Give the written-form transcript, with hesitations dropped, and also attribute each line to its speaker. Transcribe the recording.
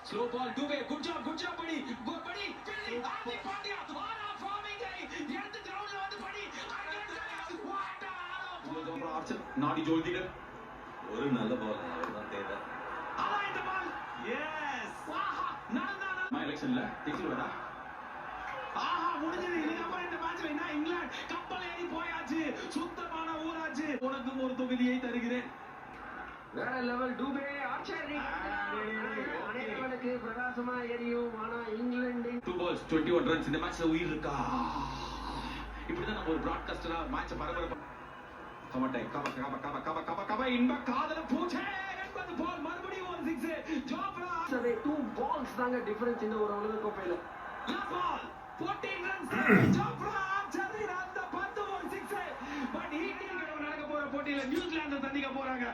Speaker 1: Slow ball, Dubey. Good job, buddy. Good, buddy. Fielding. Hardik Pandya. Ara forming guy. Eduthu ground la vandu buddy. What a Archer. Nadi Joldigar.
Speaker 2: ஒரு நல்ல பால் அதுதான் தேவை.
Speaker 1: Ala இந்த ball. Yes. ஆஹா. நடந்தா
Speaker 2: my எலெக்ஷன்ல டிசில் வரா.
Speaker 1: ஆஹா முடிஞ்சது. இதுக்கப்புறம் இந்த மேட்ச்ல என்ன இங்கிலாந்து கப்பல் ஏறி போயாச்சு. சுத்தமான ஊராச்சு. உனக்கும் ஒரு தொகுதியை தருகிறேன்.
Speaker 3: வேற லெவல் டூபே ஆர்ச்சர் அனைவருக்கு பிரகாசமா எரியும். ஆனா இங்கிலாந்து
Speaker 1: 2 balls 21 runs இந்த மேட்ச்ல உயிர் இருக்கா? இப்படிதான் நம்ம ஒரு பிராட்காஸ்டரா மேட்சை பரபரப்பா கமட்டை கப இன்ப காதல பூச்சே என்பது பால் மறுபடியும் ஒரு 6 ஜோப்ரா
Speaker 3: 2 balls தாங்க டிஃபரன்ஸ் இந்த ஒரு உலக கோப்பையில.
Speaker 1: Last ball 14 runs Jofra Archer அந்த பந்து ஒரு 6 பட் ஈட்டிங் நடக்க போற போட்டியில நியூசிலாந்து சந்திக்க போறாங்க.